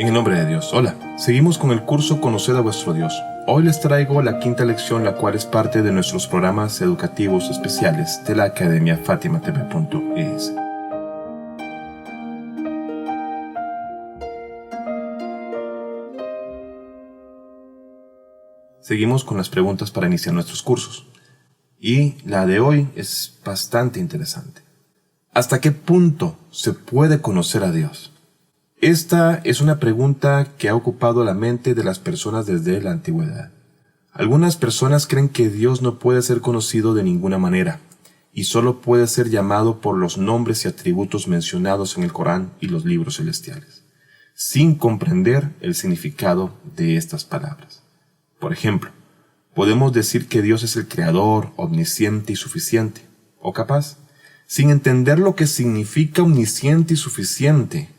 En el nombre de Dios, hola. Seguimos con el curso Conocer a vuestro Dios. Hoy les traigo la quinta lección, la cual es parte de nuestros programas educativos especiales de la Academia FatimaTV.es. Seguimos con las preguntas para iniciar nuestros cursos. Y la de hoy es bastante interesante. ¿Hasta qué punto se puede conocer a Dios? Esta es una pregunta que ha ocupado la mente de las personas desde la antigüedad. Algunas personas creen que Dios no puede ser conocido de ninguna manera y solo puede ser llamado por los nombres y atributos mencionados en el Corán y los libros celestiales, sin comprender el significado de estas palabras. Por ejemplo, podemos decir que Dios es el creador, omnisciente y suficiente, o capaz, sin entender lo que significa omnisciente y suficiente.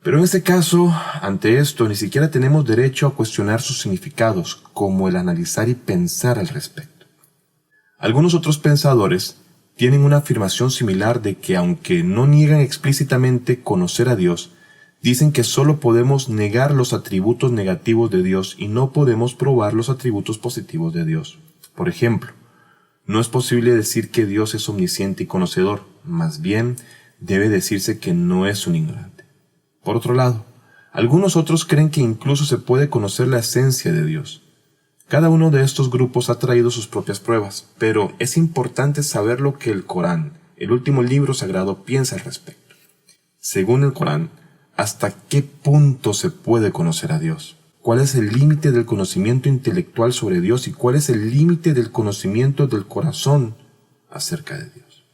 Pero en este caso, ante esto, ni siquiera tenemos derecho a cuestionar sus significados, como el analizar y pensar al respecto. Algunos otros pensadores tienen una afirmación similar de que, aunque no niegan explícitamente conocer a Dios, dicen que solo podemos negar los atributos negativos de Dios y no podemos probar los atributos positivos de Dios. Por ejemplo, no es posible decir que Dios es omnisciente y conocedor, más bien debe decirse que no es un ignorante. Por otro lado, algunos otros creen que incluso se puede conocer la esencia de Dios. Cada uno de estos grupos ha traído sus propias pruebas, pero es importante saber lo que el Corán, el último libro sagrado, piensa al respecto. Según el Corán, ¿hasta qué punto se puede conocer a Dios? ¿Cuál es el límite del conocimiento intelectual sobre Dios y cuál es el límite del conocimiento del corazón acerca de Dios?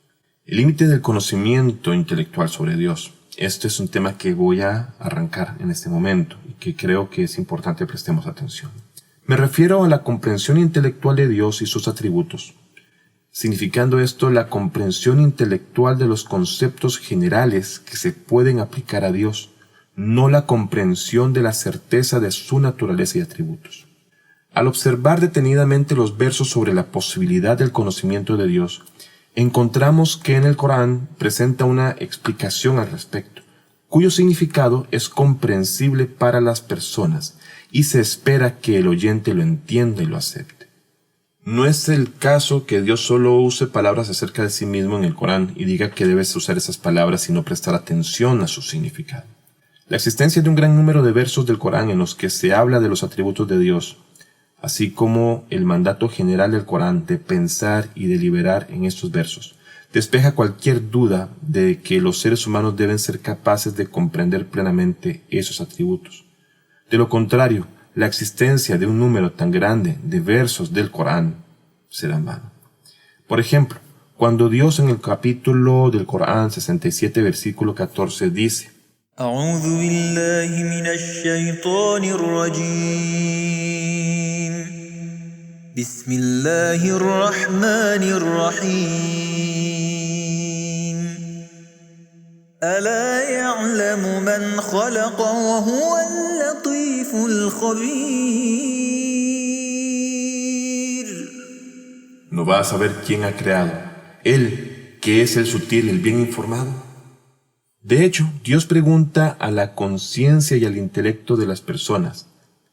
El límite del conocimiento intelectual sobre Dios. Este es un tema que voy a arrancar en este momento y que creo que es importante que prestemos atención. Me refiero a la comprensión intelectual de Dios y sus atributos, significando esto la comprensión intelectual de los conceptos generales que se pueden aplicar a Dios, no la comprensión de la certeza de su naturaleza y atributos. Al observar detenidamente los versos sobre la posibilidad del conocimiento de Dios, encontramos que en el Corán presenta una explicación al respecto, cuyo significado es comprensible para las personas y se espera que el oyente lo entienda y lo acepte. No es el caso que Dios solo use palabras acerca de sí mismo en el Corán y diga que debes usar esas palabras y no prestar atención a su significado. La existencia de un gran número de versos del Corán en los que se habla de los atributos de Dios, así como el mandato general del Corán de pensar y deliberar en estos versos, despeja cualquier duda de que los seres humanos deben ser capaces de comprender plenamente esos atributos. De lo contrario, la existencia de un número tan grande de versos del Corán será en vano. Por ejemplo, cuando Dios en el capítulo del Corán 67, versículo 14 dice: أعوذ بالله من الشيطان الرجيم بسم الله الرحمن الرحيم ألا يعلم من خلق وهو اللطيف الخبير. ¿No vas a saber quién ha creado? Él, que es el sutil y el bien informado. De hecho, Dios pregunta a la conciencia y al intelecto de las personas: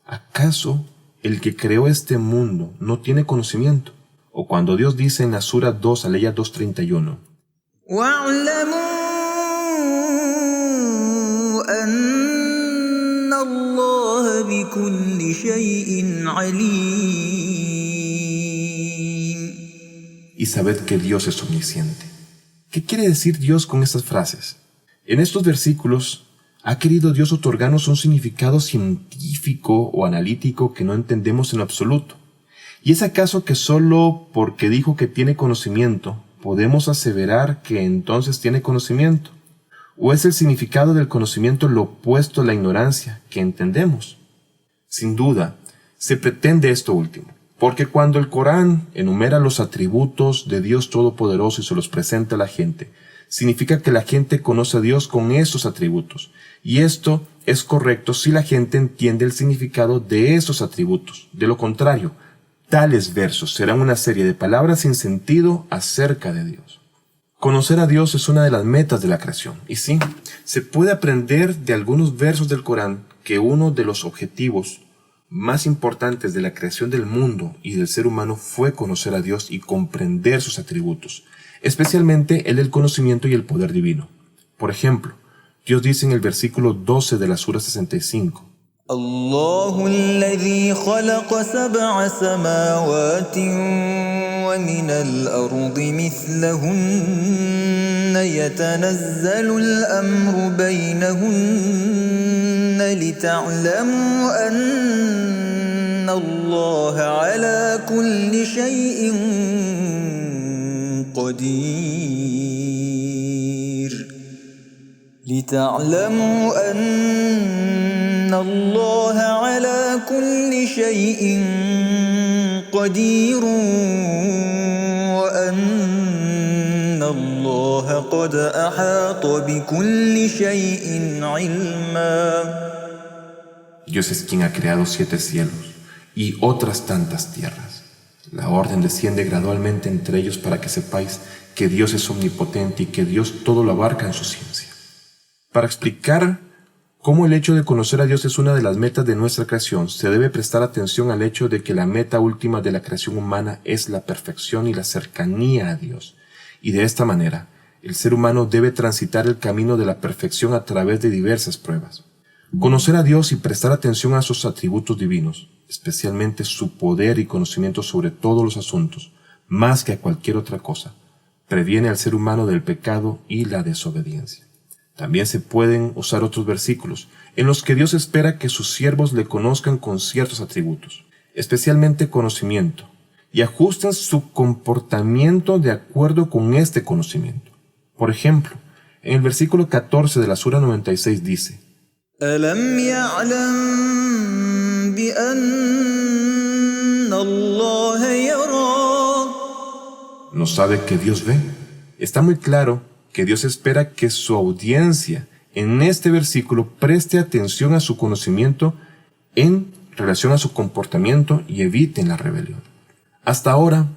¿acaso el que creó este mundo no tiene conocimiento? O cuando Dios dice en la Sura 2, aleya 231: وَاعْلَمُوا أَنَّ اللَّهَ بِكُلِّ شَيْءٍ عَلِيمٌ. Y sabed que Dios es omnisciente. ¿Qué quiere decir Dios con estas frases? En estos versículos, ¿ha querido Dios otorgarnos un significado científico o analítico que no entendemos en absoluto? ¿Y es acaso que solo porque dijo que tiene conocimiento, podemos aseverar que entonces tiene conocimiento? ¿O es el significado del conocimiento lo opuesto a la ignorancia que entendemos? Sin duda, se pretende esto último, porque cuando el Corán enumera los atributos de Dios Todopoderoso y se los presenta a la gente, significa que la gente conoce a Dios con esos atributos, y esto es correcto si la gente entiende el significado de esos atributos. De lo contrario, tales versos serán una serie de palabras sin sentido acerca de Dios. Conocer a Dios es una de las metas de la creación. Y sí, se puede aprender de algunos versos del Corán que uno de los objetivos más importantes de la creación del mundo y del ser humano fue conocer a Dios y comprender sus atributos, especialmente el del conocimiento y el poder divino. Por ejemplo, Dios dice en el versículo 12 de la Sura 65, الله الذي خلق سبع سماوات ومن الأرض مثلهن يتنزل الأمر بينهن لتعلموا أن الله على كل شيء قدير لتعلموا أن الله على كل شيء قدير وأن الله قد أحاط بكل شيء علما. Dios es quien ha creado 7 cielos y otras tantas tierras. La orden desciende gradualmente entre ellos para que sepáis que Dios es omnipotente y que Dios todo lo abarca en su ciencia. Para explicar cómo el hecho de conocer a Dios es una de las metas de nuestra creación, se debe prestar atención al hecho de que la meta última de la creación humana es la perfección y la cercanía a Dios. Y de esta manera, el ser humano debe transitar el camino de la perfección a través de diversas pruebas. Conocer a Dios y prestar atención a sus atributos divinos, especialmente su poder y conocimiento sobre todos los asuntos, más que a cualquier otra cosa, previene al ser humano del pecado y la desobediencia. También se pueden usar otros versículos en los que Dios espera que sus siervos le conozcan con ciertos atributos, especialmente conocimiento, y ajusten su comportamiento de acuerdo con este conocimiento. Por ejemplo, en el versículo 14 de la Sura 96 dice: ألم يعلم بأن الله يرى. ¿No sabe que Dios ve? Está muy claro que Dios espera que su audiencia en este versículo preste atención a su conocimiento en relación a su comportamiento y eviten la rebelión. Hasta ahora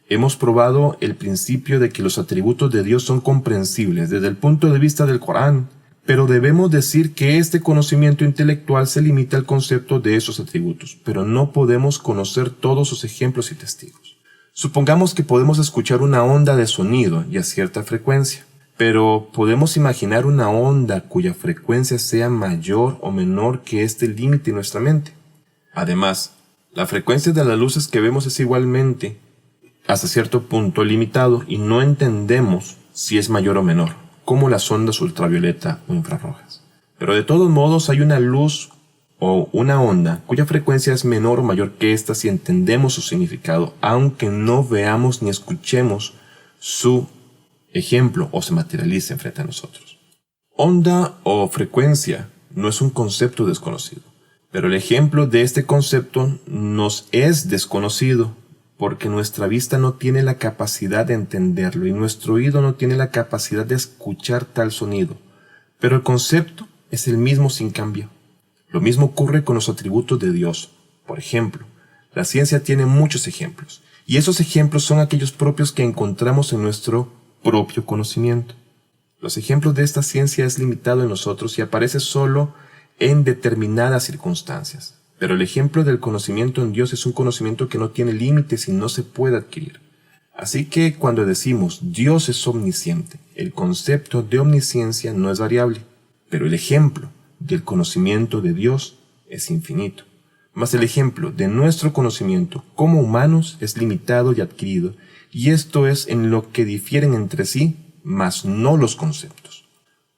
hemos probado el principio de que los atributos de Dios son comprensibles desde el punto de vista del Corán, pero debemos decir que este conocimiento intelectual se limita al concepto de esos atributos, pero no podemos conocer todos sus ejemplos y testigos. Supongamos que podemos escuchar una onda de sonido y a cierta frecuencia, pero podemos imaginar una onda cuya frecuencia sea mayor o menor que este límite en nuestra mente. Además, la frecuencia de las luces que vemos es igualmente, hasta cierto punto, limitado y no entendemos si es mayor o menor, como las ondas ultravioleta o infrarrojas. Pero de todos modos hay una luz o una onda cuya frecuencia es menor o mayor que esta si entendemos su significado, aunque no veamos ni escuchemos su ejemplo o se materialice frente a nosotros. Onda o frecuencia no es un concepto desconocido, pero el ejemplo de este concepto nos es desconocido porque nuestra vista no tiene la capacidad de entenderlo y nuestro oído no tiene la capacidad de escuchar tal sonido. Pero el concepto es el mismo sin cambio. Lo mismo ocurre con los atributos de Dios. Por ejemplo, la ciencia tiene muchos ejemplos, y esos ejemplos son aquellos propios que encontramos en nuestro propio conocimiento. Los ejemplos de esta ciencia es limitado en nosotros y aparece solo en determinadas circunstancias. Pero el ejemplo del conocimiento en Dios es un conocimiento que no tiene límites y no se puede adquirir. Así que cuando decimos Dios es omnisciente, el concepto de omnisciencia no es variable, pero el ejemplo del conocimiento de Dios es infinito. Mas el ejemplo de nuestro conocimiento como humanos es limitado y adquirido, y esto es en lo que difieren entre sí, mas no los conceptos.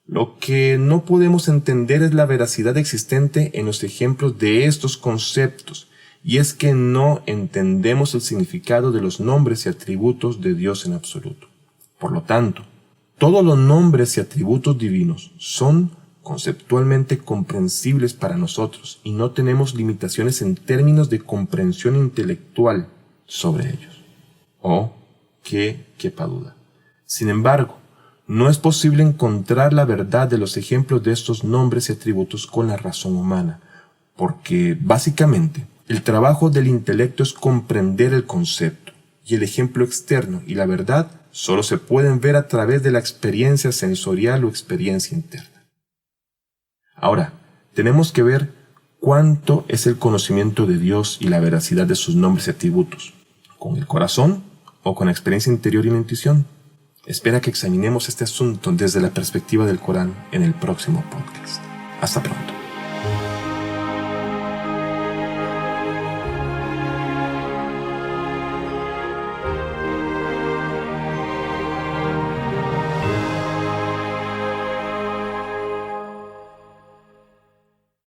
Lo que no podemos entender es la veracidad existente en los ejemplos de estos conceptos, y es que no entendemos el significado de los nombres y atributos de Dios en absoluto. Por lo tanto, todos los nombres y atributos divinos son conceptualmente comprensibles para nosotros y no tenemos limitaciones en términos de comprensión intelectual sobre ellos. Oh, qué quepa duda. Sin embargo, no es posible encontrar la verdad de los ejemplos de estos nombres y atributos con la razón humana, porque básicamente el trabajo del intelecto es comprender el concepto, y el ejemplo externo y la verdad solo se pueden ver a través de la experiencia sensorial o experiencia interna. Ahora, tenemos que ver cuánto es el conocimiento de Dios y la veracidad de sus nombres y atributos, con el corazón o con la experiencia interior y la intuición. Espera que examinemos este asunto desde la perspectiva del Corán en el próximo podcast. Hasta pronto.